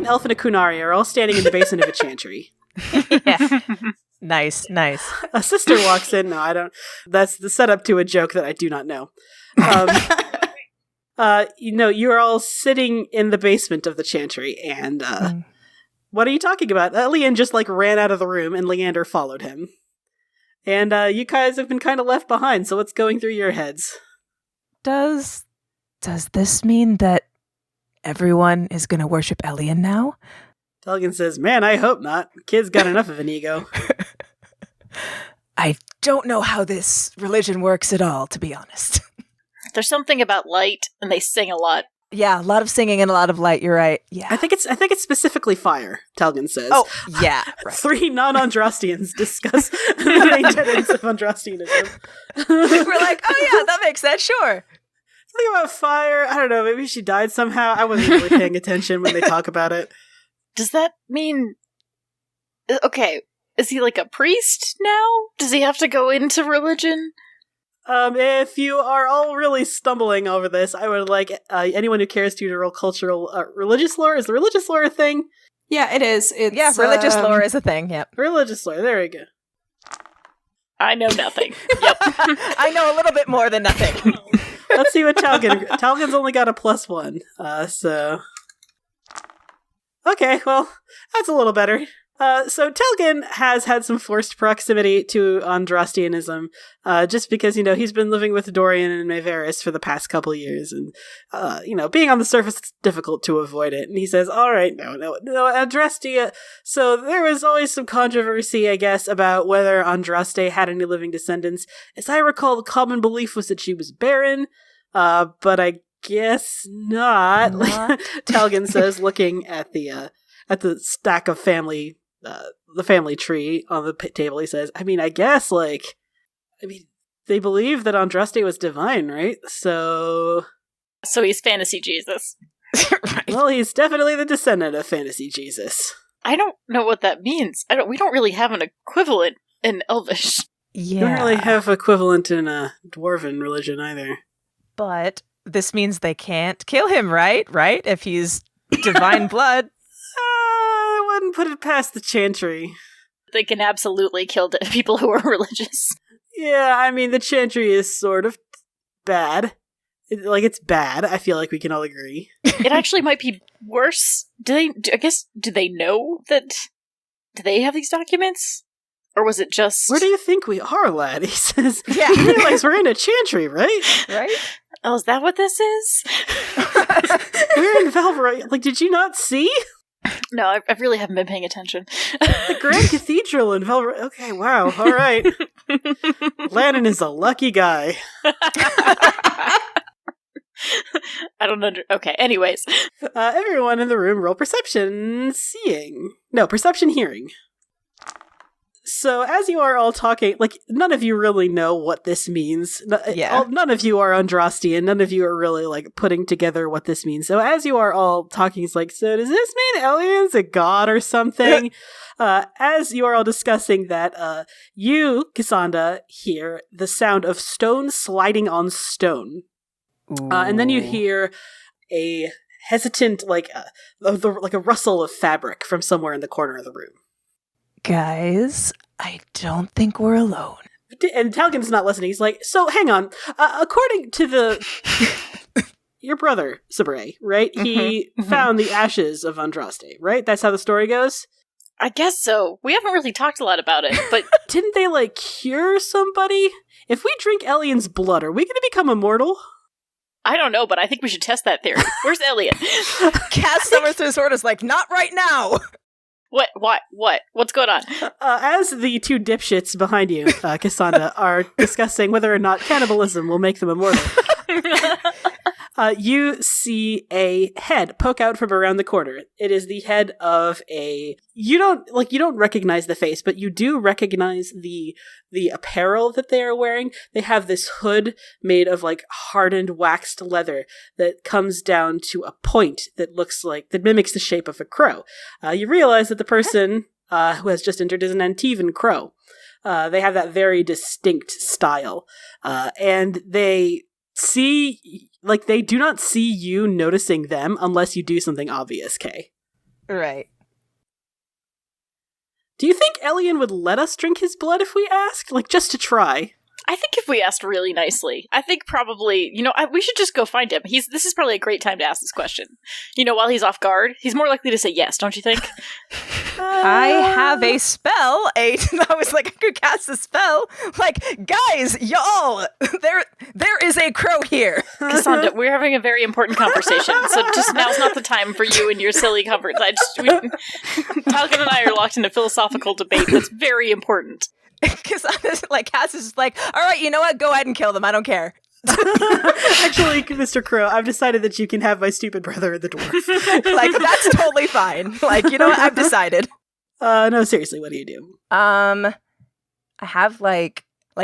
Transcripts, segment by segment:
an elf, and a kunari are all standing in the basement of a chantry. Yeah. Nice. A sister walks in. No, I don't. That's the setup to a joke that I do not know. You are all sitting in the basement of the chantry, and what are you talking about? Elyan just ran out of the room, and Leander followed him. And you guys have been kind of left behind, so what's going through your heads? Does this mean that everyone is going to worship Elyan now? Elyan says, man, I hope not. Kid's got enough of an ego. I don't know how this religion works at all, to be honest. There's something about light, and they sing a lot. Yeah, a lot of singing and a lot of light, you're right. Yeah. I think it's specifically fire, Talgan says. Oh, yeah. Right. 3 non-Andrastians discuss the main tenets of Andrastianism. We're like, oh yeah, that makes sense, sure. Something about fire, I don't know, maybe she died somehow. I wasn't really paying attention when they talk about it. Does that mean... Okay, is he a priest now? Does he have to go into religion? If you are all really stumbling over this, I would like anyone who cares to roll cultural religious lore. Is the religious lore a thing? Yeah, it is. It's, religious lore is a thing, yep. Religious lore, there we go. I know nothing. Yep. I know a little bit more than nothing. Let's see what Talgan's only got a +1, so... Okay, well, that's a little better. So Talgan has had some forced proximity to Andrastianism, just because, he's been living with Dorian and Maevaris for the past couple of years, and, being on the surface, it's difficult to avoid it. And he says, all right, no, Andrastia. So there was always some controversy, I guess, about whether Andraste had any living descendants. As I recall, the common belief was that she was barren, but I guess not. Talgan says, looking at the stack of family, the family tree on the table, he says, I guess, they believe that Andraste was divine, right? So he's fantasy Jesus. Right. Well, he's definitely the descendant of fantasy Jesus. I don't know what that means. We don't really have an equivalent in Elvish. Yeah. You don't really have equivalent in a dwarven religion either. But this means they can't kill him, right? Right? If he's divine blood. I wouldn't put it past the chantry. They can absolutely kill people who are religious. Yeah, the chantry is sort of bad. It's bad. I feel like we can all agree. It actually might be worse. Do they know that... Do they have these documents? Or was it just... Where do you think we are, lad? He says, yeah. You realize we're in a chantry, right? Right? Oh, is that what this is? We're in Valvera. Did you not see? No, I really haven't been paying attention. The Grand Cathedral in Valvera. Okay, wow, all right. Lannon is a lucky guy. I don't Okay, anyways. Everyone in the room roll perception hearing. So as you are all talking, none of you really know what this means. Yeah. None of you are Andrastian. None of you are really, putting together what this means. So as you are all talking, it's so does this mean Elyan's a god or something? As you are all discussing that, you, Cassandra, hear the sound of stone sliding on stone. And then you hear a hesitant, a rustle of fabric from somewhere in the corner of the room. Guys, I don't think we're alone. And Talgan's not listening. He's like, so hang on. According to your brother, Sabre, right? He found the ashes of Andraste, right? That's how the story goes? I guess so. We haven't really talked a lot about it, but... Didn't they, cure somebody? If we drink Elyan's blood, are we going to become immortal? I don't know, but I think we should test that theory. Where's Elyan? Cass summers through his sword is not right now! What? What's going on? As the 2 dipshits behind you, Cassandra, are discussing whether or not cannibalism will make them immortal, you see a head poke out from around the corner. It is the head of you don't recognize the face, but you do recognize the apparel that they are wearing. They have this hood made of hardened waxed leather that comes down to a point that mimics the shape of a crow. You realize that the person who has just entered is an Antivan Crow. They have that very distinct style. And they see, they do not see you noticing them unless you do something obvious, Kay. Right. Do you think Elyan would let us drink his blood if we asked? Like, just to try? I think if we asked really nicely, I think probably, we should just go find him. This is probably a great time to ask this question. While he's off guard, he's more likely to say yes, don't you think? I have a spell. I was like, I could cast a spell. Like, guys, y'all, there is a crow here. Cassandra, we're having a very important conversation, so just now's not the time for you and your silly comforts. Talgan and I are locked in a philosophical debate that's very important. Because Cass is just like, all right, you know what? Go ahead and kill them. I don't care. Actually, Mr. Crow, I've decided that you can have my stupid brother in the dwarf. That's totally fine. You know what? I've decided. No, seriously, what do you do? I have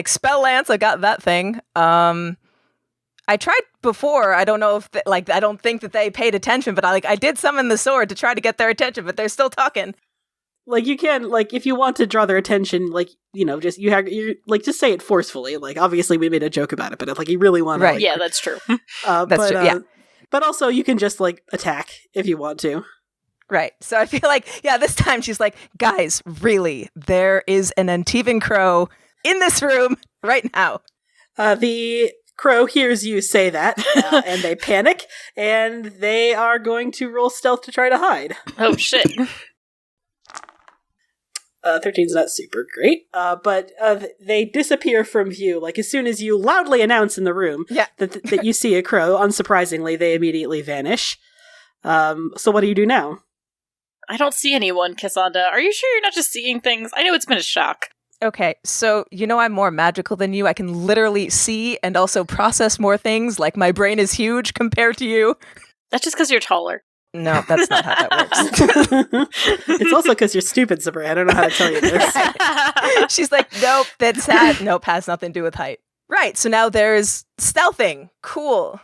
spell lance. I got that thing. I tried before. I don't know if I don't think that they paid attention, but I did summon the sword to try to get their attention, but they're still talking. You can, if you want to draw their attention, just say it forcefully. Obviously we made a joke about it, but you really want to. Right. Yeah, that's true. That's true, yeah. But also you can just, attack if you want to. Right. So I feel this time she's like, guys, really, there is an Antivan Crow in this room right now. The crow hears you say that, and they panic, and they are going to roll stealth to try to hide. Oh, shit. 13's not super great, but they disappear from view. As soon as you loudly announce in the room that you see a crow, unsurprisingly, they immediately vanish. So what do you do now? I don't see anyone, Cassandra. Are you sure you're not just seeing things? I know it's been a shock. Okay, so I'm more magical than you. I can literally see and also process more things. My brain is huge compared to you. That's just because you're taller. No, that's not how that works. It's also because you're stupid, Sabra. I don't know how to tell you this. She's like, nope, nope, has nothing to do with height. Right, so now there's stealthing. Cool.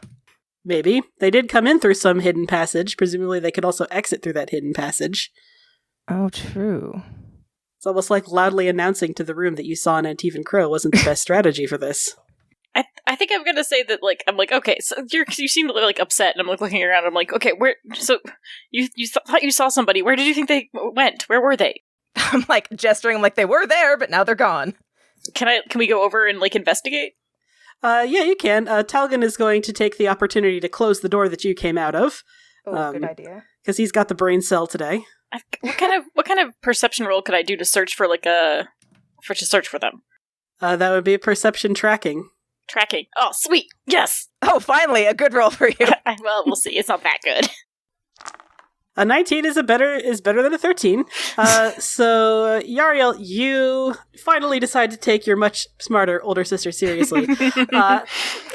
Maybe. They did come in through some hidden passage. Presumably they could also exit through that hidden passage. Oh, true. It's almost like loudly announcing to the room that you saw an Antivan Crow wasn't the best strategy for this. I think I'm gonna say that, okay, so you seem upset, and I'm looking around, I'm like, okay, where, so, you thought you saw somebody, where did you think they went? Where were they? I'm gesturing they were there, but now they're gone. Can we go over and, investigate? Yeah, you can. Talgan is going to take the opportunity to close the door that you came out of. Oh, good idea. Because he's got the brain cell today. What kind of perception roll could I do to search for, search for them? That would be a perception tracking. Tracking. Oh, sweet. Yes. Oh, finally, a good roll for you. Well, we'll see. It's not that good. A 19 is better than a 13. So, Yariel, you finally decide to take your much smarter older sister seriously.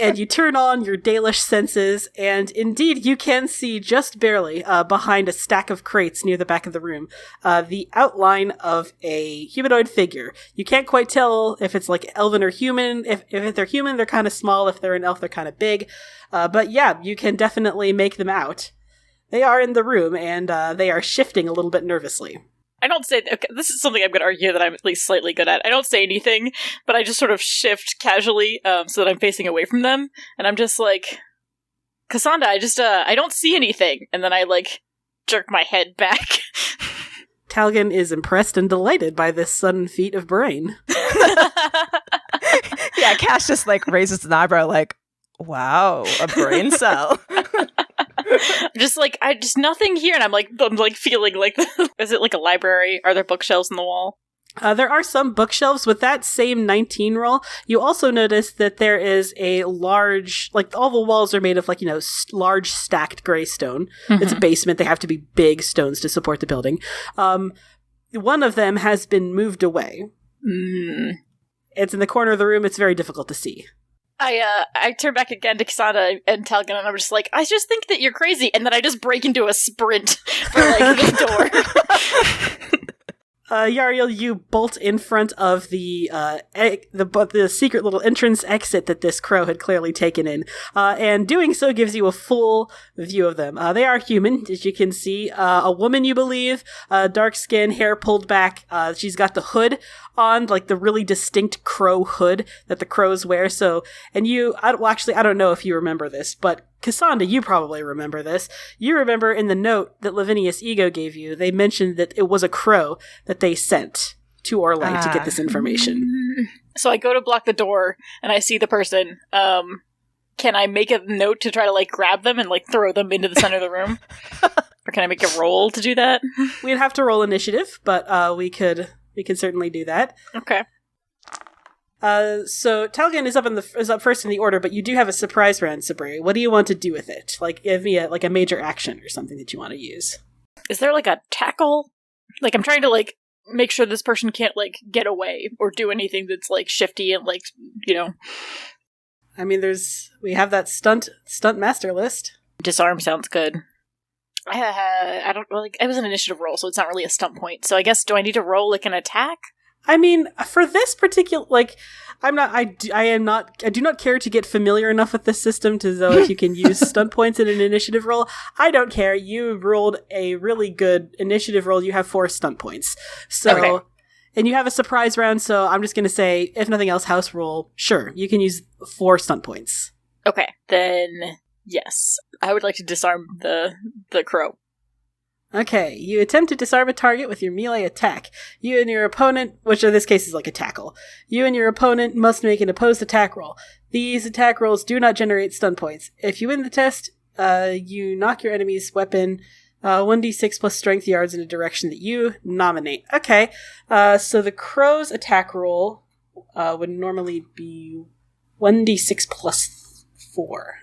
And you turn on your Dalish senses, and indeed you can see just barely, behind a stack of crates near the back of the room, the outline of a humanoid figure. You can't quite tell if it's elven or human. If they're human, they're kind of small. If they're an elf, they're kind of big. But yeah, you can definitely make them out. They are in the room, and they are shifting a little bit nervously. I don't say... Okay, this is something I'm going to argue that I'm at least slightly good at. I don't say anything, but I just sort of shift casually so that I'm facing away from them, and I'm just like, Cassandra, I don't see anything. And then I, jerk my head back. Talgan is impressed and delighted by this sudden feat of brain. Yeah, Cash just, raises an eyebrow wow, a brain cell. Just nothing here, and I'm feeling is it a library? Are there bookshelves in the wall? There are some bookshelves with that same 19 roll. You also notice that there is a large, all the walls are made of large stacked gray stone. Mm-hmm. It's a basement. They have to be big stones to support the building. One of them has been moved away. Mm. It's in the corner of the room. It's very difficult to see. I turn back again to Cassandra and Talgan, and I'm just I just think that you're crazy, and then I just break into a sprint for, the door. Yariel, you bolt in front of the secret little entrance exit that this crow had clearly taken in, and doing so gives you a full view of them. They are human, as you can see. A woman, you believe, dark skin, hair pulled back. She's got the hood on, the really distinct crow hood that the crows wear. So, and I don't know if you remember this, but Cassandra, you probably remember this. You remember in the note that Lavinius Ego gave you, they mentioned that it was a crow that they sent to Orlais to get this information. So I go to block the door, and I see the person. Can I make a note to try to, like, grab them and, like, throw them into the center of the room? Or can I make a roll to do that? We'd have to roll initiative, but we could certainly do that. Okay. So Talgan is up first in the order, but you do have a surprise round, Sabri. What do you want to do with it? Like, give me a major action or something that you want to use. Is there, like, a tackle? Like, I'm trying to, like, make sure this person can't, like, get away or do anything that's, like, shifty and, like, you know. I mean, we have that stunt master list. Disarm sounds good. I don't, like, it was an initiative roll, so it's not really a stunt point. So I guess, do I need to roll, like, an attack? I mean, for this particular, like, I do not care to get familiar enough with this system to know if you can use stunt points in an initiative roll. I don't care. You rolled a really good initiative roll. You have 4 stunt points. So, okay. And you have a surprise round, so I'm just going to say, if nothing else, house rule, sure, you can use 4 stunt points. Okay, then, yes. I would like to disarm the crow. Okay, you attempt to disarm a target with your melee attack. You and your opponent, which in this case is like a tackle, you and your opponent must make an opposed attack roll. These attack rolls do not generate stun points. If you win the test, you knock your enemy's weapon 1d6 plus strength yards in a direction that you nominate. Okay, so the crow's attack roll would normally be 1d6 plus 4.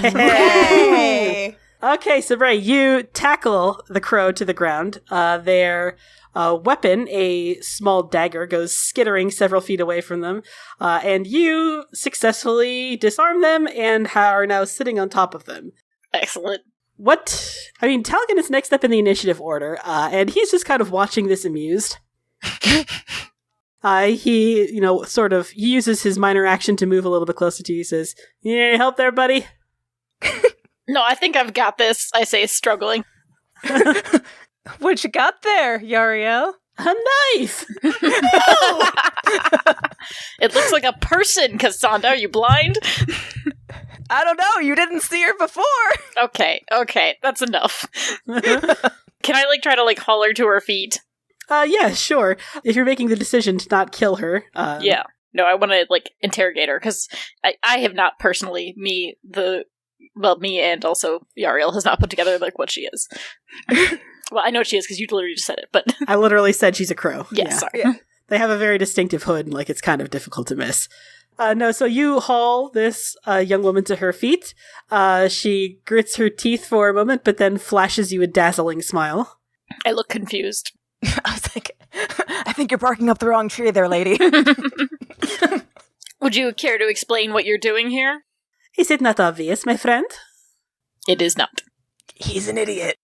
Yay! Okay, so Ray, you tackle the crow to the ground. Their weapon, a small dagger, goes skittering several feet away from them, and you successfully disarm them and are now sitting on top of them. Excellent. Talgan is next up in the initiative order, and he's just kind of watching this amused. He uses his minor action to move a little bit closer to you. He says, "You need any help there, buddy?" No, I think I've got this, I say, struggling. What you got there, Yariel? A knife! It looks like a person, Cassandra. Are you blind? I don't know. You didn't see her before. Okay, that's enough. Can I, like, try to, like, haul her to her feet? Yeah, sure. If you're making the decision to not kill her. Yeah. No, I want to, like, interrogate her, because I have not personally, me and also Yariel has not put together, like, what she is. Well, I know what she is, because you literally just said it, but... I literally said she's a crow. Yes, yeah. Sorry. Yeah. They have a very distinctive hood, and, like, it's kind of difficult to miss. So you haul this young woman to her feet. She grits her teeth for a moment, but then flashes you a dazzling smile. I look confused. I was like, I think you're barking up the wrong tree there, lady. Would you care to explain what you're doing here? Is it not obvious, my friend? It is not. He's an idiot.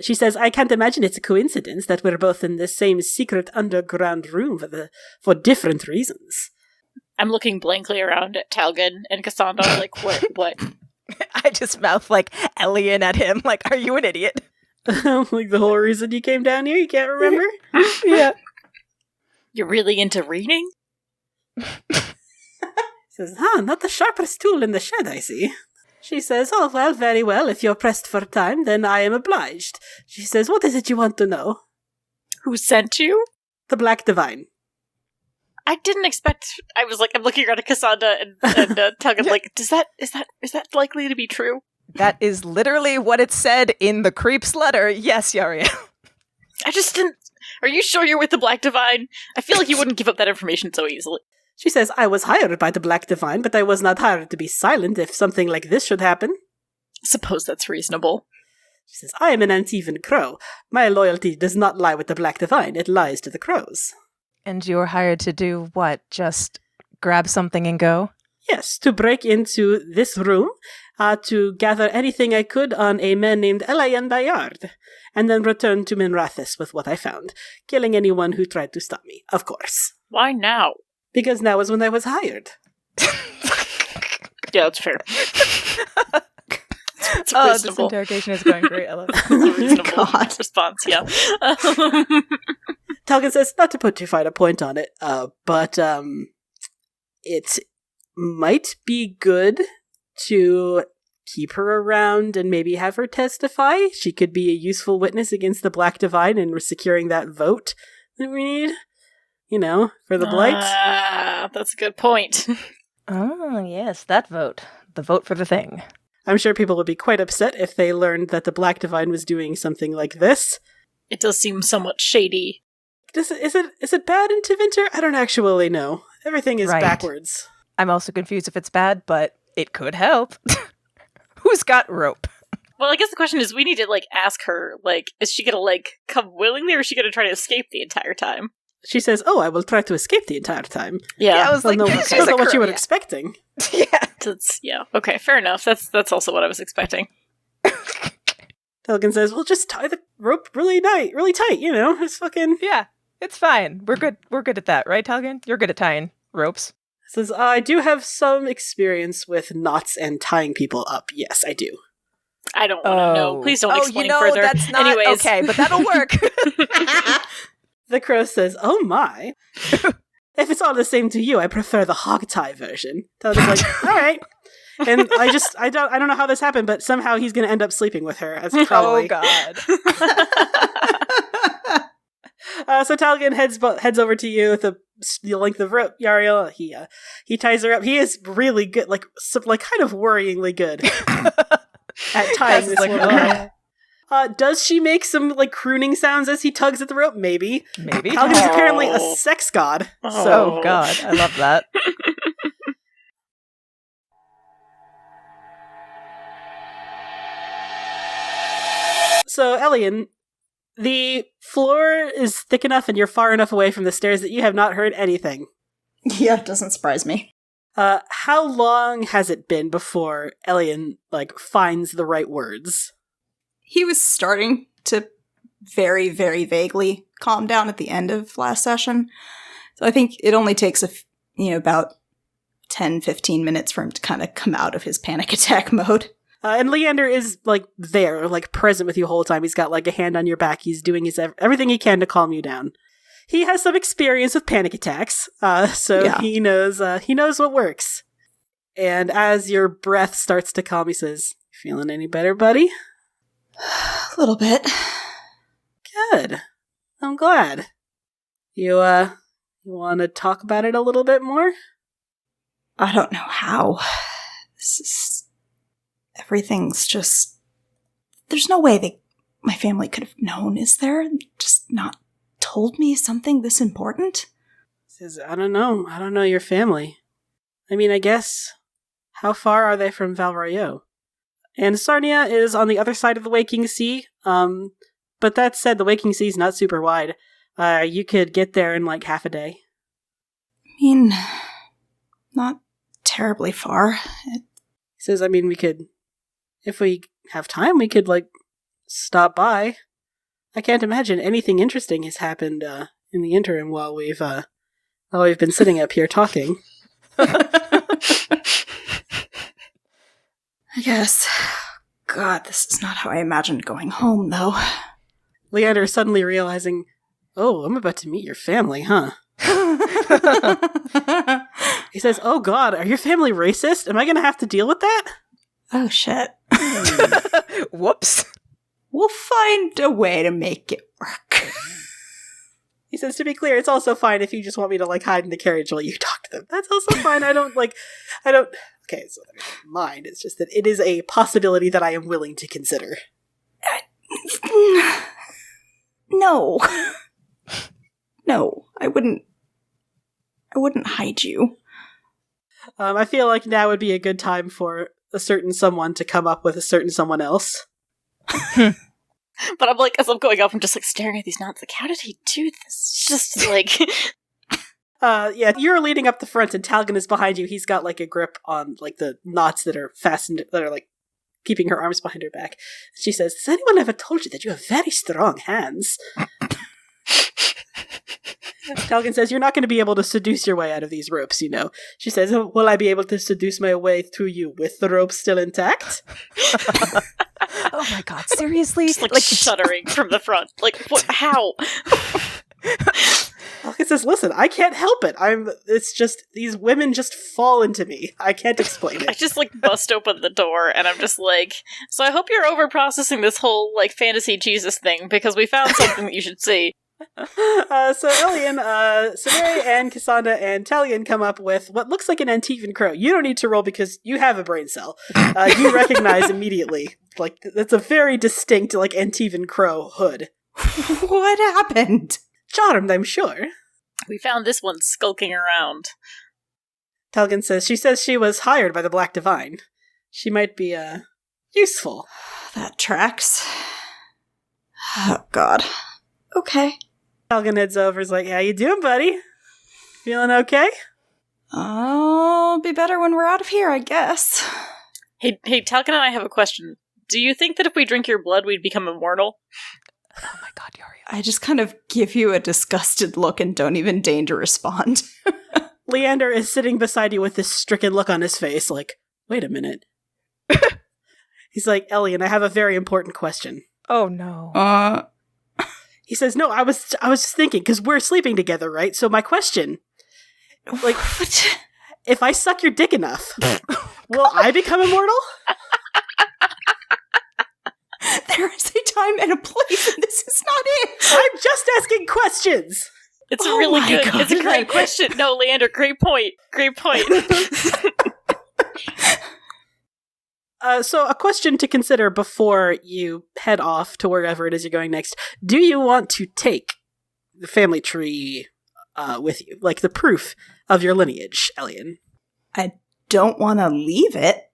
She says, I can't imagine it's a coincidence that we're both in the same secret underground room for different reasons. I'm looking blankly around at Talgan and Cassandra, like, what? I just mouth, like, Elyan at him, like, are you an idiot? Like, the whole reason you came down here, you can't remember? Yeah. You're really into reading? Says, not the sharpest tool in the shed, I see. She says, oh, well, very well. If you're pressed for time, then I am obliged. She says, what is it you want to know? Who sent you? The Black Divine. I didn't expect. I was like, I'm looking around at Cassandra and Talgan, like, is that likely to be true? That is literally what it said in the creep's letter. Yes, Yariel. I just didn't. Are you sure you're with the Black Divine? I feel like you wouldn't give up that information so easily. She says, I was hired by the Black Divine, but I was not hired to be silent if something like this should happen. Suppose that's reasonable. She says, I am an Antivan Crow. My loyalty does not lie with the Black Divine, it lies to the crows. And you're hired to do what? Just grab something and go? Yes, to break into this room, to gather anything I could on a man named Elyan Bayard, and then return to Minrathis with what I found, killing anyone who tried to stop me, of course. Why now? Because now is when I was hired. Yeah, that's fair. This interrogation is going great. I love it. It's a reasonable response, yeah. Talgan says, not to put too fine a point on it, but it might be good to keep her around and maybe have her testify. She could be a useful witness against the Black Divine and securing that vote that we need, for the Blight. That's a good point. Oh, yes, that vote. The vote for the thing. I'm sure people would be quite upset if they learned that the Black Divine was doing something like this. It does seem somewhat shady. Is it bad in Tevinter? I don't actually know. Everything is backwards. I'm also confused if it's bad, but it could help. Who's got rope? Well, I guess the question is, we need to, ask her, is she gonna, come willingly, or is she gonna try to escape the entire time? She says, "Oh, I will try to escape the entire time." Yeah, I was like, that's not what you were expecting. Yeah. Okay, fair enough. That's also what I was expecting. Telgan says, "Well, just tie the rope really tight, It's fucking yeah, it's fine. We're good at that, right, Telgan? You're good at tying ropes." Says, "I do have some experience with knots and tying people up. Yes, I do." I don't want to know. Please don't explain further. That's not Anyways. okay, but that'll work. The crow says, "Oh my. If it's all the same to you, I prefer the hog tie version." Telgan's like, "All right." And I don't know how this happened, but somehow he's going to end up sleeping with her. As probably. Oh God. So Telgan heads over to you with the length of rope. Yariel, he ties her up. He is really good, kind of worryingly good at tying this woman. Does she make some crooning sounds as he tugs at the rope? Maybe. Telgan's apparently a sex god. Oh God, I love that. So Elyan, the floor is thick enough and you're far enough away from the stairs that you have not heard anything. Yeah, it doesn't surprise me. How long has it been before Elyan finds the right words? He was starting to very, very vaguely calm down at the end of last session. So I think it only takes about 10, 15 minutes for him to kind of come out of his panic attack mode. And Leander is there, present with you the whole time. He's got a hand on your back. He's doing everything he can to calm you down. He has some experience with panic attacks, he knows what works. And as your breath starts to calm, he says, "Feeling any better, buddy?" A little bit. Good. I'm glad. You want to talk about it a little bit more? I don't know how. Everything's just... There's no way my family could have known, is there? Just not told me something this important? He says, I don't know your family. I mean, I guess, how far are they from Valrayo? And Sahrnia is on the other side of the Waking Sea, but that said, the Waking Sea is not super wide. You could get there in half a day. I mean, not terribly far. He says, we could, if we have time, we could, stop by. I can't imagine anything interesting has happened in the interim while we've been sitting up here talking. I guess. God, this is not how I imagined going home, though. Leander is suddenly realizing, oh, I'm about to meet your family, huh? He says, oh God, are your family racist? Am I going to have to deal with that? Oh, shit. Whoops. We'll find a way to make it work. He says, to be clear, it's also fine if you just want me to hide in the carriage while you talk to them. That's also fine. Okay, so I don't mind. It's just that it is a possibility that I am willing to consider. No. No, I wouldn't hide you. I feel like now would be a good time for a certain someone to come up with a certain someone else. But I'm as I'm going up, I'm just staring at these knots. How did he do this? Just yeah, you're leading up the front and Talgan is behind you. He's got a grip on the knots that are fastened, that are keeping her arms behind her back. She says, has anyone ever told you that you have very strong hands? Talgan says, you're not going to be able to seduce your way out of these ropes, She says, will I be able to seduce my way through you with the rope still intact? Oh my God, seriously? Just shuddering from the front. What? How? Talgan says, listen, I can't help it. It's just, these women just fall into me. I can't explain I it. just, bust open the door, and I'm just so I hope you're over-processing this whole, fantasy Jesus thing, because we found something that you should see. So Elyan, Sahrnia and Cassandra and Talgan come up with what looks like an Antivan Crow. You don't need to roll because you have a brain cell. You recognize immediately. That's a very distinct, Antivan Crow hood. What happened? Charmed, I'm sure. We found this one skulking around. Talgan says she was hired by the Black Divine. She might be, useful. That tracks. Oh, God. Okay. Talgan heads over, is like, how you doing, buddy? Feeling okay? I'll be better when we're out of here, I guess. Hey, Talcan and I have a question. Do you think that if we drink your blood, we'd become immortal? Oh my god, Yari. I just kind of give you a disgusted look and don't even deign to respond. Leander is sitting beside you with this stricken look on his face, wait a minute. He's like, Elyan, I have a very important question. Oh no. He says, no, I was just thinking, because we're sleeping together, right? So my question, if I suck your dick enough, will I become immortal? There is a time and a place, and this is not it. I'm just asking questions. It's a really my good. God. It's a great question. No, Leander, great point. Great point. So a question to consider before you head off to wherever it is you're going next. Do you want to take the family tree with you? The proof of your lineage, Elyan? I don't want to leave it.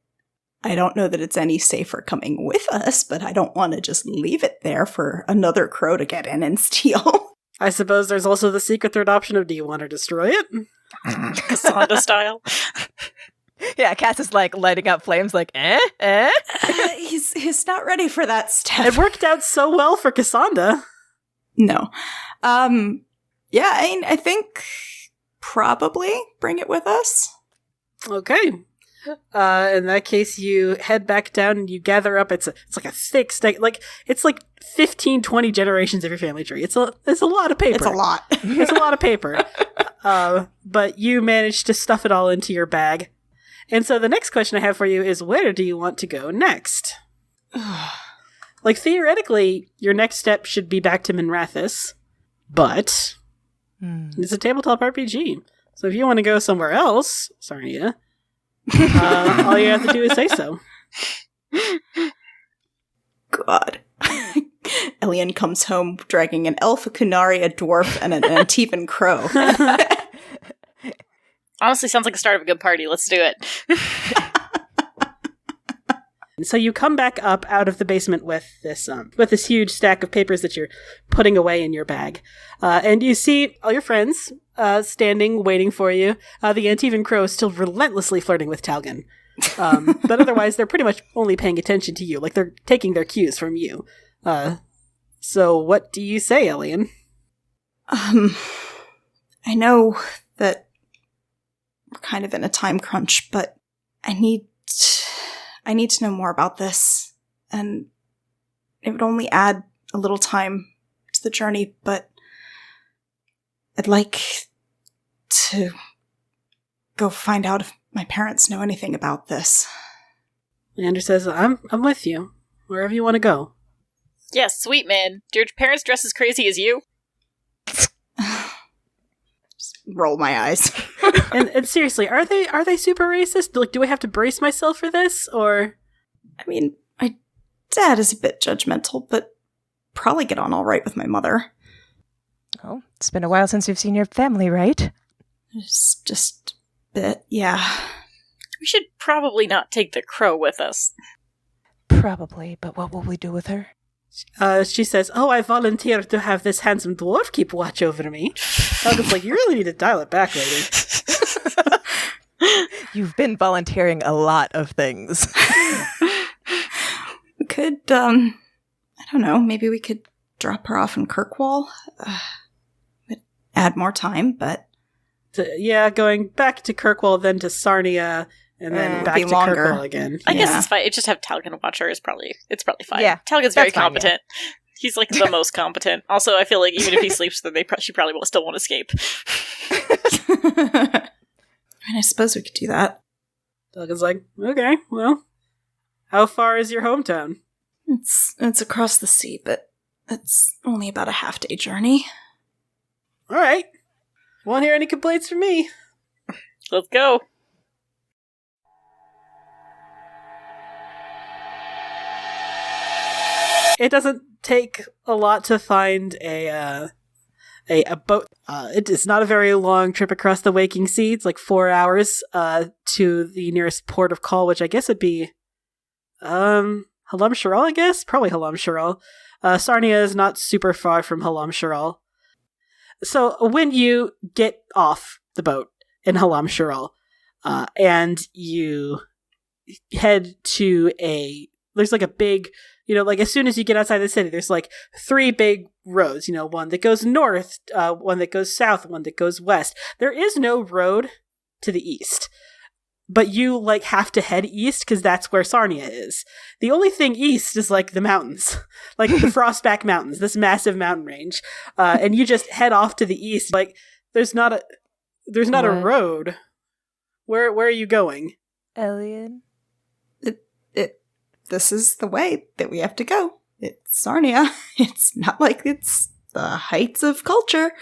I don't know that it's any safer coming with us, but I don't want to just leave it there for another crow to get in and steal. I suppose there's also the secret third option of do you want to destroy it? Cassandra style. Yeah, Cass is lighting up flames He's not ready for that step. It worked out so well for Cassandra. No. Yeah, I think probably bring it with us. Okay. In that case, you head back down and you gather up. It's like a thick stack. It's 15, 20 generations of your family tree. It's a lot of paper. It's a lot. It's a lot of paper. But you managed to stuff it all into your bag. And so the next question I have for you is, where do you want to go next? Theoretically, your next step should be back to Minrathous, but it's a tabletop RPG. So if you want to go somewhere else, Sahrnia, all you have to do is say so. God. Elyan comes home dragging an elf, a kunari, a dwarf, and an Antivan Crow. Honestly, sounds like a start of a good party. Let's do it. So you come back up out of the basement with this huge stack of papers that you're putting away in your bag, and you see all your friends standing, waiting for you. The Antivan Crow is still relentlessly flirting with Talgan, but otherwise they're pretty much only paying attention to you, they're taking their cues from you. So what do you say, Elyan? I know that we're kind of in a time crunch, but I need to know more about this, and it would only add a little time to the journey, but I'd like to go find out if my parents know anything about this. Leander says, I'm with you. Wherever you want to go. Yeah, sweet, man. Do your parents dress as crazy as you? Just roll my eyes. and seriously, are they super racist? Do I have to brace myself for this, or? I mean, my dad is a bit judgmental, but probably get on all right with my mother. Oh, it's been a while since you've seen your family, right? Just a bit, yeah. We should probably not take the crow with us. Probably, but what will we do with her? She says, I volunteered to have this handsome dwarf keep watch over me. Falcon's like, you really need to dial it back, lady. You've been volunteering a lot of things. We could, I don't know, maybe we could drop her off in Kirkwall. Would add more time, but... going back to Kirkwall, then to Sahrnia, and then back to longer. Kirkwall again. I guess it's fine. It just have Talgan watch her is probably fine. Yeah, Talgan's very that's fine, competent. He's like the most competent. Also, I feel like even if he sleeps, then she probably will still won't escape. I mean, I suppose we could do that. Duncan's like, okay, well, how far is your hometown? It's across the sea, but it's only about a half-day journey. All right. Won't hear any complaints from me. Let's go. It doesn't take a lot to find a boat. It is not a very long trip across the waking sea. It's like 4 hours to the nearest port of call, which I guess would be Halam Sharal, I guess? Probably Halam Sharal. Sahrnia is not super far from Halam Sharal. So when you get off the boat in Halam Sharal, and you head to there's like a big, like as soon as you get outside the city, there's like 3 big roads, one that goes north, one that goes south, one that goes west. There is no road to the east, but you like have to head east because that's where Sahrnia is. The only thing east is like the mountains, like the Frostback Mountains, this massive mountain range. And you just head off to the east. Like there's not a road. Where are you going? Elyan? This is the way that we have to go. It's Sahrnia. It's not like it's the heights of culture.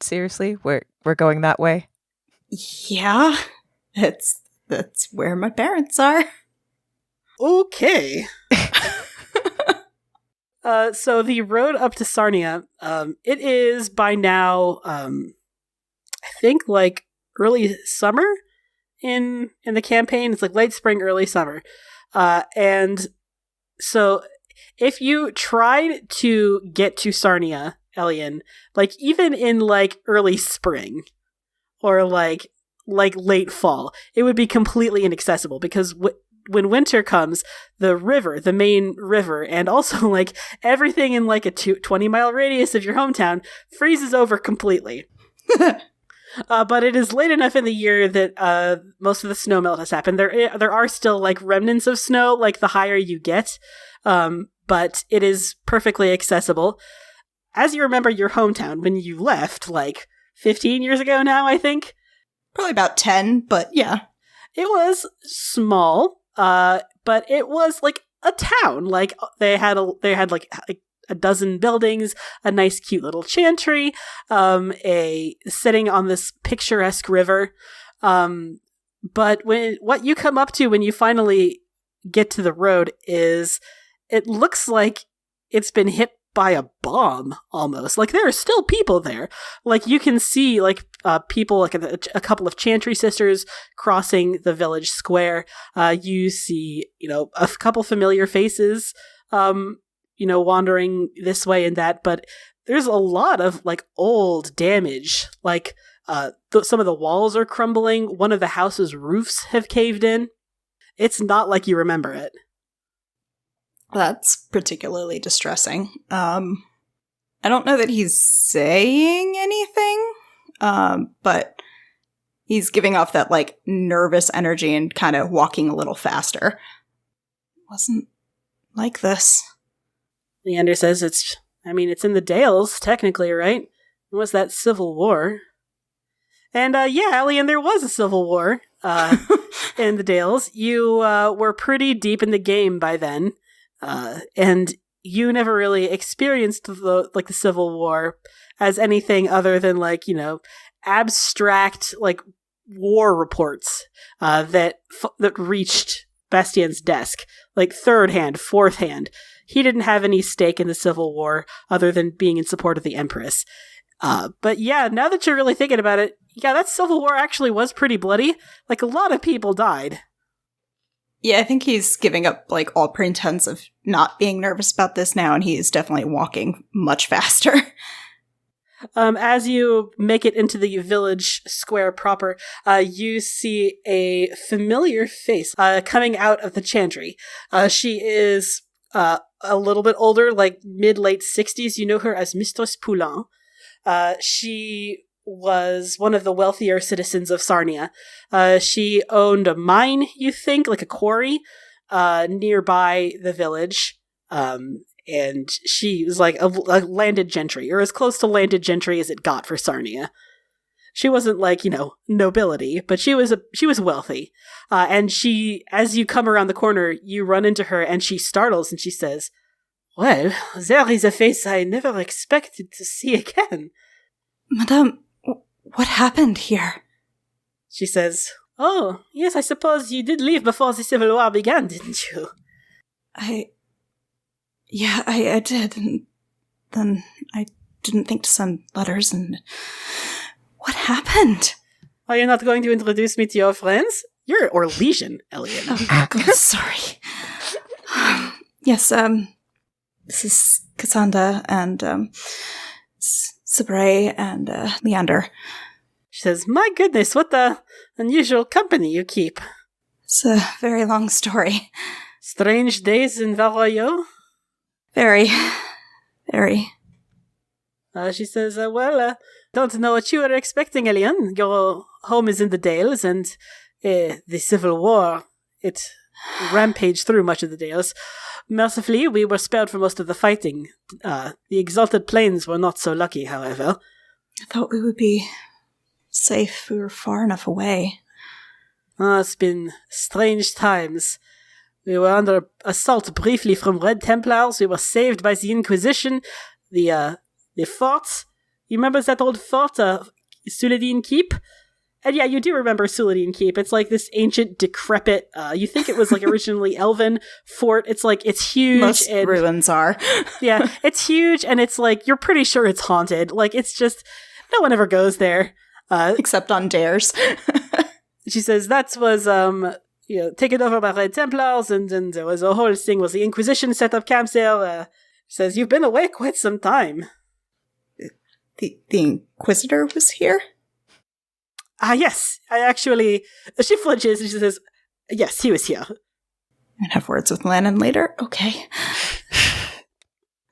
Seriously? We're going that way? Yeah. That's where my parents are. Okay. So the road up to Sahrnia, it is by now, I think like early summer in the campaign. It's like late spring, early summer. And so if you tried to get to Sahrnia, Elyan, like even in like early spring or like late fall, it would be completely inaccessible because when winter comes, the main river, and also like everything in like a 20-mile radius of your hometown freezes over completely. But it is late enough in the year that most of the snow melt has happened. There are still like remnants of snow, like the higher you get, but it is perfectly accessible. As you remember your hometown when you left, like 15 years ago now, I think? Probably about 10, but yeah. It was small, but it was like a town. Like they had like a dozen buildings, a nice cute little chantry, sitting on this picturesque river. But what you come up to when you finally get to the road is it looks like it's been hit by a bomb almost. Like there are still people there. Like you can see like people, like a couple of chantry sisters crossing the village square. You see, a couple familiar faces, wandering this way and that, but there's a lot of like old damage. Like some of the walls are crumbling. One of the house's roofs have caved in. It's not like you remember it. That's particularly distressing. I don't know that he's saying anything, but he's giving off that like nervous energy and kind of walking a little faster. Wasn't like this. Leander says it's in the Dales, technically, right? It was that civil war. And Elyan, there was a civil war in the Dales. You were pretty deep in the game by then. And you never really experienced the Civil War as anything other than like, abstract like war reports that reached Bastien's desk, like third hand, fourth hand. He didn't have any stake in the Civil War other than being in support of the Empress. But yeah, now that you're really thinking about it, yeah, that Civil War actually was pretty bloody. Like a lot of people died. Yeah, I think he's giving up like all pretense of not being nervous about this now, and he is definitely walking much faster. As you make it into the village square proper, you see a familiar face coming out of the chantry. She is a little bit older, like mid-late 60s. You know her as Mistress Poulain. She was one of the wealthier citizens of Sahrnia. She owned a mine, you think, like a quarry, nearby the village. and she was like a landed gentry, or as close to landed gentry as it got for Sahrnia. She wasn't like, nobility, but she was wealthy. And she, as you come around the corner, you run into her and she startles and she says, "Well, there is a face I never expected to see again." Madame, what happened here? She says, "Oh, yes, I suppose you did leave before the Civil War began, didn't you?" I did, and then I didn't think to send letters, and what happened? Are you not going to introduce me to your friends? You're Orlesian, Elyan. Oh, God, sorry. Yes, this is Cassandra and Sabre and Leander. She says, "My goodness, what the unusual company you keep. It's a very long story. Strange days in Valroyo?" Very, very. She says, don't know what you were expecting, Elyan. Your home is in the Dales, and the Civil War, it rampaged through much of the Dales. Mercifully, we were spared from most of the fighting. The Exalted Plains were not so lucky, however. I thought we would be safe if we were far enough away. It's been strange times. We were under assault briefly from Red Templars. We were saved by the Inquisition. The fort. You remember that old fort, Suladin Keep? And yeah, you do remember Suladin Keep. It's like this ancient, decrepit, you think it was like originally Elven fort. It's like, it's huge. Most ruins are. Yeah, it's huge, and it's like, you're pretty sure it's haunted. Like, it's just, no one ever goes there. Except on dares. She says that was, taken over by Red Templars, and then there was a whole thing where the Inquisition set up camps there. Says, you've been away quite some time. The Inquisitor was here? Yes. She flinches and she says, yes, he was here. And have words with Lannon later? Okay.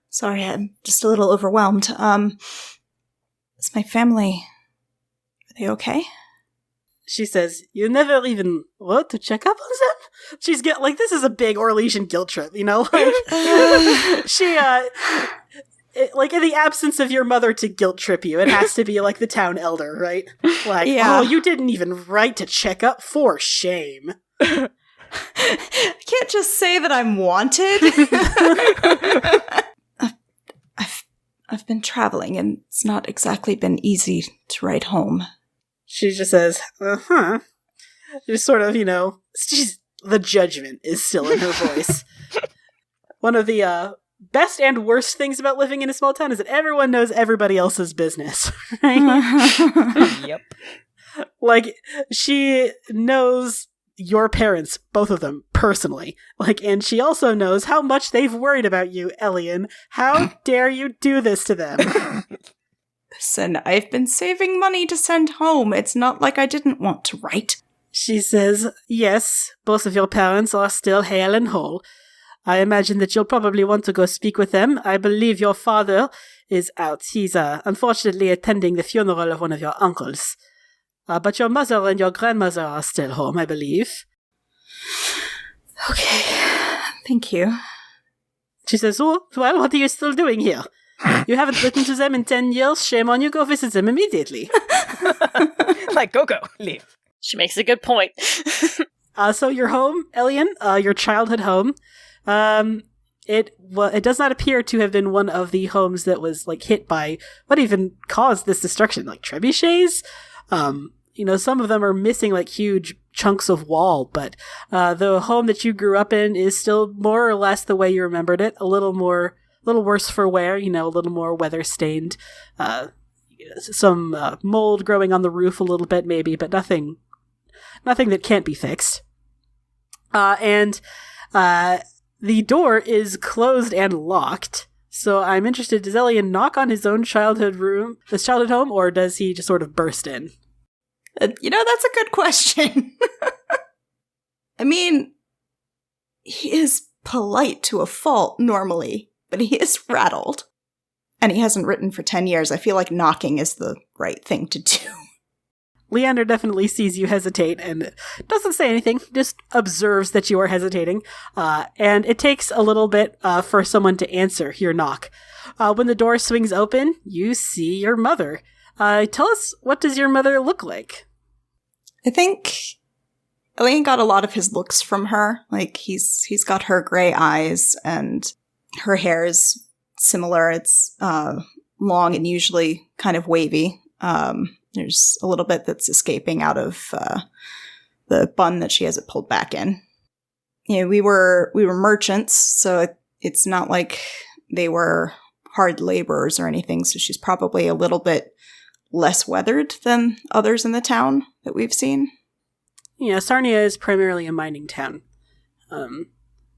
Sorry, I'm just a little overwhelmed. Is my family... Are they okay? She says, you never even wrote to check up on them? She's this is a big Orlesian guilt trip, Like, she, in the absence of your mother to guilt trip you, it has to be like the town elder, right? Like, yeah. Oh, you didn't even write to check up? For shame. I can't just say that I'm wanted. I've been traveling, and it's not exactly been easy to write home. She just says, uh-huh. Just sort of, the judgment is still in her voice. One of the best and worst things about living in a small town is that everyone knows everybody else's business, right? Yep. Like, she knows your parents, both of them, personally. And she also knows how much they've worried about you, Elyan. How dare you do this to them? Listen, I've been saving money to send home. It's not like I didn't want to write. She says, yes, both of your parents are still hale and whole. I imagine that you'll probably want to go speak with them. I believe your father is out. He's unfortunately attending the funeral of one of your uncles. But your mother and your grandmother are still home, I believe. Okay, thank you. She says, oh, well, what are you still doing here? You haven't written to them in 10 years? Shame on you, go visit them immediately. Go, leave. She makes a good point. So you're home, Elyan, your childhood home. It does not appear to have been one of the homes that was hit by what even caused this destruction, trebuchets. Some of them are missing huge chunks of wall, but the home that you grew up in is still more or less the way you remembered it. A little worse for wear, a little more weather stained. Some mold growing on the roof a little bit, maybe, but nothing that can't be fixed. And the door is closed and locked. So I'm interested, does Elyan knock on his own childhood home, or does he just sort of burst in? That's a good question. I mean, he is polite to a fault normally, but he is rattled. And he hasn't written for 10 years. I feel like knocking is the right thing to do. Leander definitely sees you hesitate and doesn't say anything, just observes that you are hesitating. And it takes a little bit for someone to answer your knock. When the door swings open, you see your mother. Tell us, what does your mother look like? I think Elyan got a lot of his looks from her. Like, he's got her gray eyes, and her hair is similar. It's long and usually kind of wavy. There's a little bit that's escaping out of the bun that she has it pulled back in. You know, we were merchants, so it's not like they were hard laborers or anything, so she's probably a little bit less weathered than others in the town that we've seen. Yeah, Sahrnia is primarily a mining town. A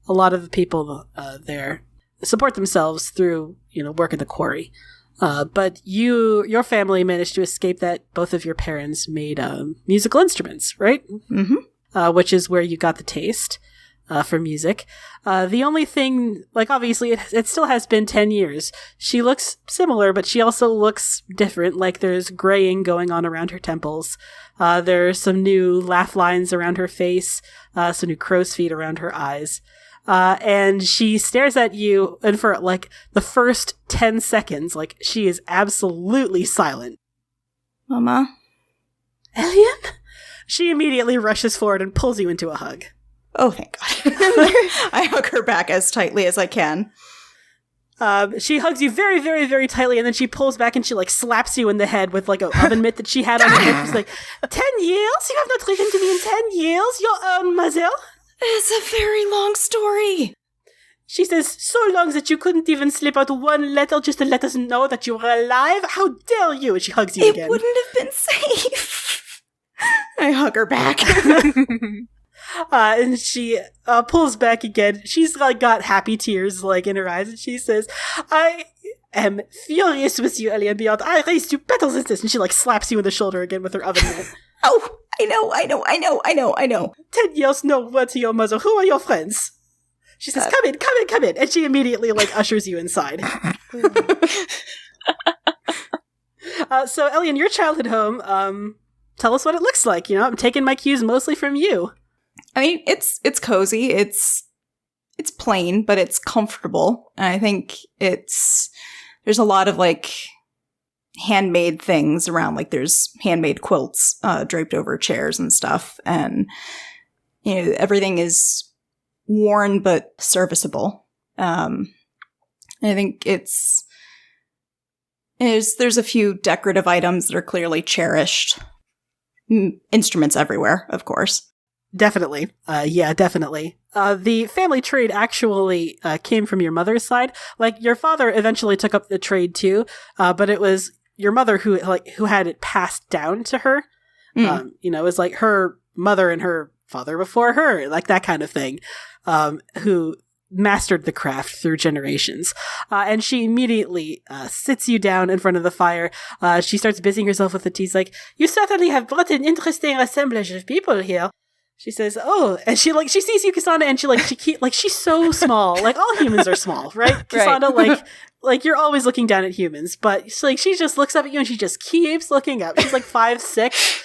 lot of the people there support themselves through, work at the quarry. But your family managed to escape that. Both of your parents made musical instruments, right? Mm-hmm. Which is where you got the taste for music. The only thing, obviously, it still has been 10 years. She looks similar, but she also looks different. Like, there's graying going on around her temples. There's some new laugh lines around her face, some new crow's feet around her eyes. And she stares at you, and for the first 10 seconds, she is absolutely silent. Mama? Elyan? She immediately rushes forward and pulls you into a hug. Oh, thank God. I hug her back as tightly as I can. She hugs you very, very, very tightly, and then she pulls back and she slaps you in the head with an oven mitt that she had on her hip. She's like, 10 years? You have not written to me in 10 years, your own mother? It's a very long story. She says, so long that you couldn't even slip out one letter just to let us know that you were alive? How dare you? And she hugs you again. It wouldn't have been safe. I hug her back. And she pulls back again. She's got happy tears in her eyes, and she says, I am furious with you, Elyan Beyond. I raised you better than this. And she slaps you in the shoulder again with her oven mitt. Oh, I know. 10 years, no word to your mother. Who are your friends? She says, come in. And she immediately ushers you inside. So Elyan, your childhood home, tell us what it looks like. I'm taking my cues mostly from you. I mean, it's cozy. It's plain, but it's comfortable. And I think there's a lot of handmade things around. There's handmade quilts draped over chairs and stuff, and everything is worn but serviceable. I think there's a few decorative items that are clearly cherished. Instruments everywhere, of course. Definitely. Yeah, definitely. The family trade actually came from your mother's side. Your father eventually took up the trade too, but it was your mother who had it passed down to her. It was her mother and her father before her, that kind of thing, who mastered the craft through generations. And she immediately sits you down in front of the fire. She starts busying herself with the tea. She's you certainly have brought an interesting assemblage of people here. She says, oh, and she sees you, Cassandra, and she's so small. All humans are small, right? Cassandra, right. You're always looking down at humans, but she just looks up at you and she just keeps looking up. She's 5'6".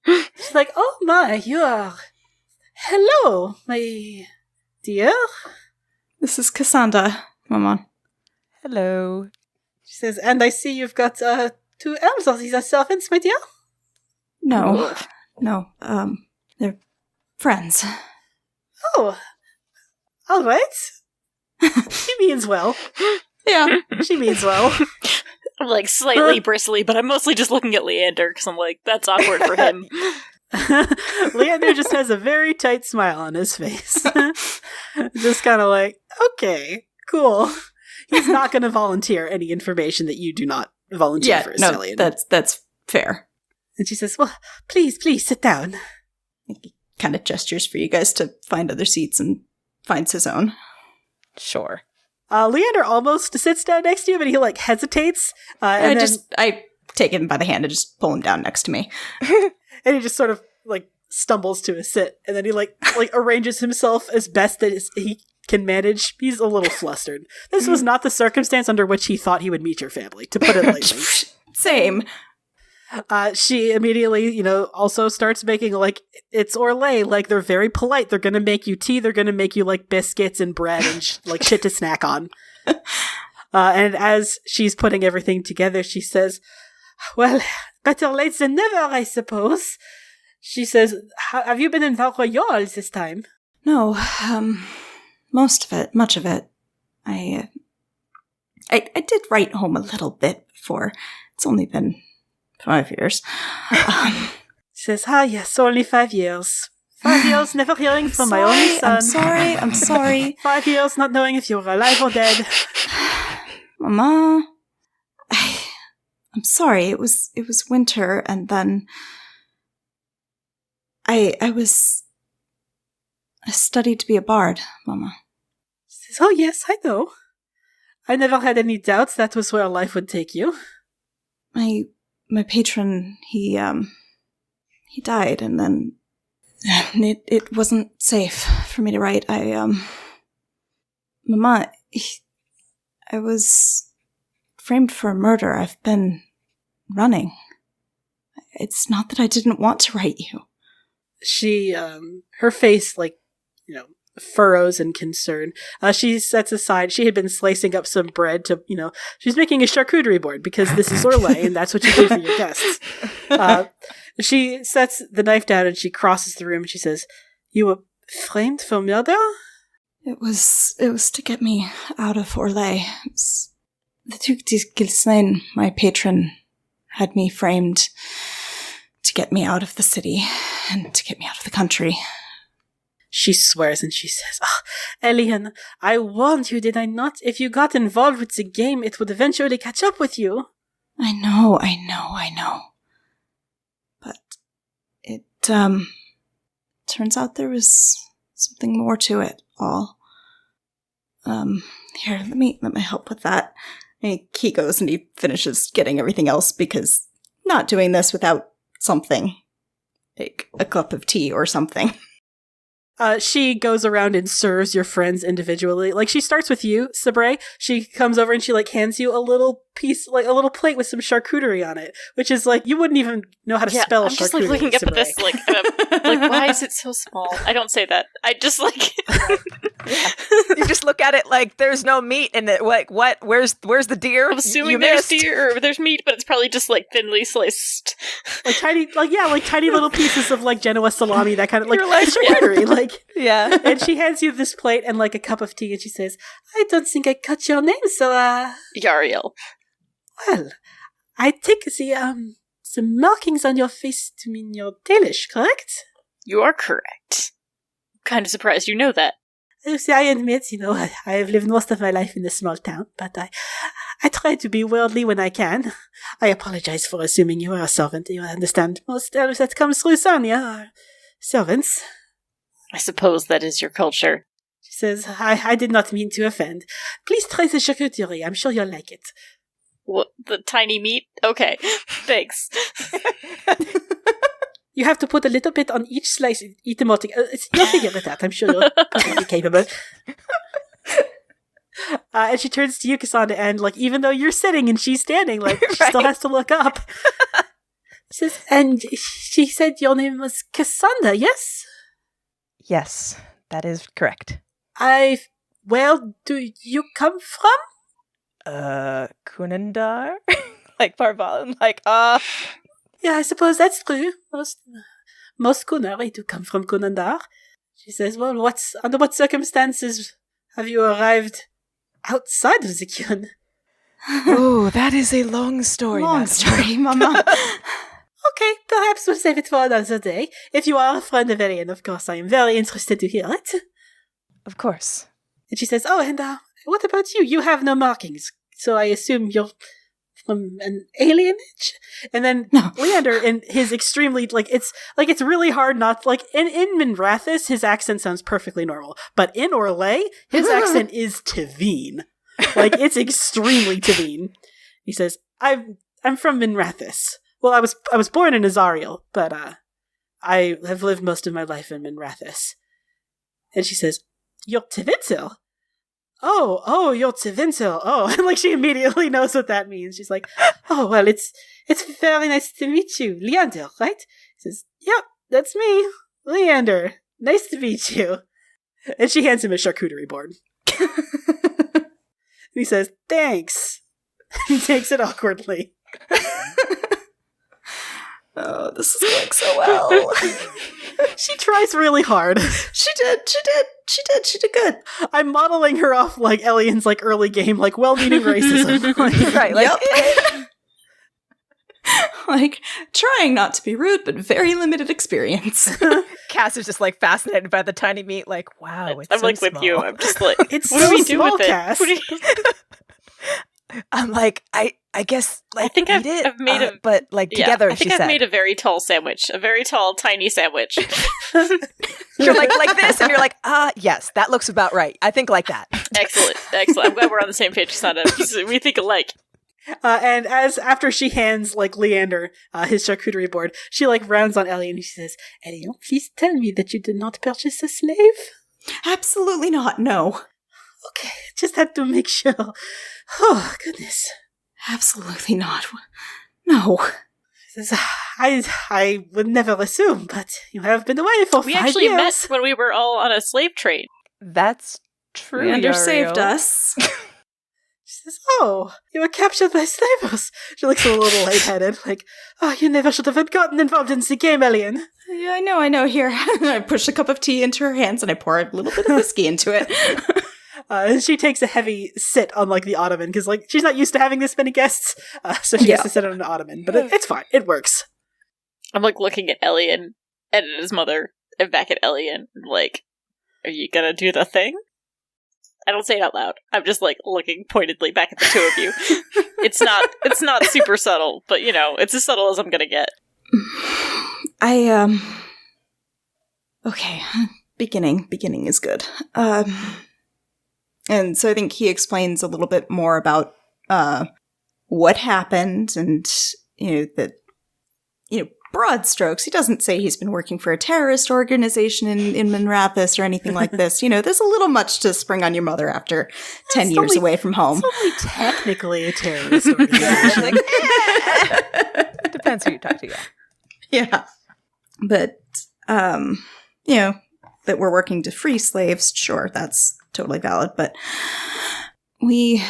She's oh my, hello, my dear. This is Cassandra, Mama. Hello. She says, and I see you've got 2 elves. Are these servants, my dear? No. They're friends. Oh, all right. She means well. Yeah, she means well. I'm slightly bristly, but I'm mostly just looking at Leander because I'm that's awkward for him. Leander just has a very tight smile on his face. Just kind of okay, cool. He's not going to volunteer any information that you do not volunteer for, Elyan. That's fair. And she says, well, please sit down. He kind of gestures for you guys to find other seats and finds his own. Sure. Leander almost sits down next to you, but he hesitates. And I take him by the hand and just pull him down next to me. And he just sort of stumbles to a sit, and then he arranges himself as best that he can manage. He's a little flustered. This was not the circumstance under which he thought he would meet your family, to put it lightly. Same. She immediately, also starts making, it's Orlais. Like, they're very polite. They're going to make you tea. They're going to make you, biscuits and bread and, shit to snack on. And as she's putting everything together, she says, well, better late than never, I suppose. She says, have you been in Val Royal this time? No, much of it. I did write home a little bit before. It's only been 5 years. She says, yes, only 5 years. 5 years never hearing from my only son. I'm sorry. 5 years not knowing if you're alive or dead. Mama, I'm sorry. It was winter, and then I studied to be a bard, Mama. She says, yes, I know. I never had any doubts that was where life would take you. My patron, he died, and then it wasn't safe for me to write. Mama, I was framed for a murder. I've been running. It's not that I didn't want to write you. She, her face, furrows in concern. She sets aside, she had been slicing up some bread to, she's making a charcuterie board because this is Orlais and that's what you do for your guests. She sets the knife down and she crosses the room and she says, you were framed for murder? It was to get me out of Orlais. The Duc de Gilslaine, my patron, had me framed to get me out of the city and to get me out of the country. She swears and she says, Elyan, I warned you, did I not? If you got involved with the game, it would eventually catch up with you. I know. But it, turns out there was something more to it all. Here, let me help with that. And he goes and he finishes getting everything else because not doing this without something. Like a cup of tea or something. She goes around and serves your friends individually. She starts with you, Sabre. She comes over and she, hands you a little piece, a little plate with some charcuterie on it, which is, you wouldn't even know how to spell I'm charcuterie. just, looking up at this, why is it so small? I don't say that. I just, You just look at it there's no meat in it. What? Where's the deer? I'm assuming there's deer or there's meat, but it's probably just, thinly sliced. Tiny little pieces of, Genoa salami, that kind of, charcuterie, Yeah. And she hands you this plate and, a cup of tea, and she says, I don't think I cut your name, so, Yariel. Well, I take the markings on your face to mean you're Dalish, correct? You are correct. I'm kind of surprised you know that. You see, I admit, I have lived most of my life in a small town, but I try to be worldly when I can. I apologize for assuming you are a servant. You understand, most elves that come through Sahrnia are servants. I suppose that is your culture. She says, I did not mean to offend. Please try the charcuterie. I'm sure you'll like it. What, the tiny meat? Okay, thanks. You have to put a little bit on each slice and eat them all together. You'll figure it out. I'm sure you're completely capable. And she turns to you, Cassandra, and even though you're sitting and she's standing, she still has to look up. She says, and she said your name was Cassandra, yes? Yes, that is correct. Where do you come from? Kunandar? Parval? Yeah, I suppose that's true. Most Kunari do come from Kunandar. She says, well, under what circumstances have you arrived outside of the Kyun? Oh, that is a long story. Long story, Mama. Okay, perhaps we'll save it for another day. If you are a friend of Elyan, of course, I am very interested to hear it. Of course. And she says, and what about you? You have no markings, so I assume you're from an alienage? And then Leander, in his extremely, it's really hard not, in Minrathis, his accent sounds perfectly normal. But in Orlais, his accent is Tavine. It's extremely Tavine. He says, I'm from Minrathis. Well, I was born in Azariel, but I have lived most of my life in Minrathis. And she says, you're Tivitsil? you're Tevinto. Oh, and like she immediately knows what that means. She's like, oh, well, it's very nice to meet you. Leander, right? He says, yep, that's me. Leander. Nice to meet you. And she hands him a charcuterie board. And he says, thanks. He takes it awkwardly. Oh, this is going so well. She tries really hard. She did good. I'm modeling her off like Elyan's like early game, like well-meaning racism. Right, like, Yep. Like, trying not to be rude, but very limited experience. Cass is just like fascinated by the tiny meat, like, wow, it's I'm so like small. with you. I'm just like, It's what so do we do small, with it? Cass. What do you- I'm like, I guess, like, I think eat it, I've made a but like together. I think she I've said. made a very tall sandwich, a very tall, tiny sandwich. You're like this, and you're like, yes, that looks about right. I think like that. Excellent. I'm glad we're on the same page, Cassandra. We think alike. And after she hands like Leander his charcuterie board, she like rounds on Elyan and she says, Elyan, please tell me that you did not purchase a slave. Absolutely not, no. Okay, just had to make sure. Oh, goodness. Absolutely not. No. She says, I would never assume, but you have been away for 5 We years. actually met when we were all on a slave train. That's true. Leander Uriel. saved us. She says, oh, you were captured by slavers. She looks a little lightheaded, like, oh, you never should have gotten involved in the game, Elyan. Yeah, I know. Here, I push a cup of tea into her hands and I pour a little bit of whiskey into it. And she takes a heavy sit on, like, the ottoman, because, like, she's not used to having this many guests, so she has to sit on an ottoman, but it's fine. It works. I'm like looking at Elyan and at his mother and back at Elyan, like, are you gonna do the thing? I don't say it out loud. I'm just like looking pointedly back at the two of you. It's not super subtle, but you know, it's as subtle as I'm gonna get. Okay. Beginning is good. And so I think he explains a little bit more about what happened and, that, broad strokes. He doesn't say he's been working for a terrorist organization in Manrathis or anything like this. There's a little much to spring on your mother after 10 years away from home. It's only technically a terrorist organization. Like, depends who you talk to, yeah. Yeah. But, that we're working to free slaves, sure, that's totally valid. But we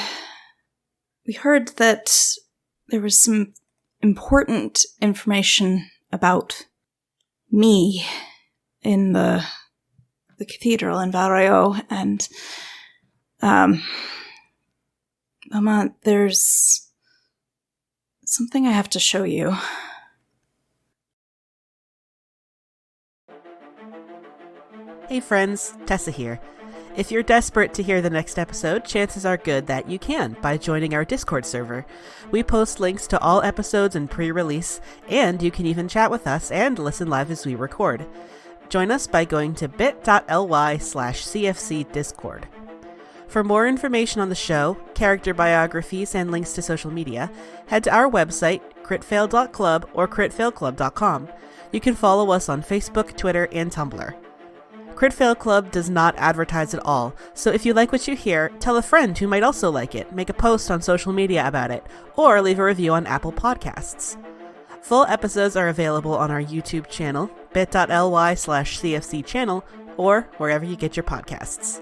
heard that there was some important information about me in the cathedral in Valrayo, and Mama, there's something I have to show you. Hey friends, Tessa here. If you're desperate to hear the next episode, chances are good that you can by joining our Discord server. We post links to all episodes and pre-release, and you can even chat with us and listen live as we record. Join us by going to bit.ly/CFCDiscord. For more information on the show, character biographies, and links to social media, head to our website, critfail.club or critfailclub.com. You can follow us on Facebook, Twitter, and Tumblr. Crit Fail Club does not advertise at all, so if you like what you hear, tell a friend who might also like it, make a post on social media about it, or leave a review on Apple Podcasts. Full episodes are available on our YouTube channel, bit.ly/CFC channel, or wherever you get your podcasts.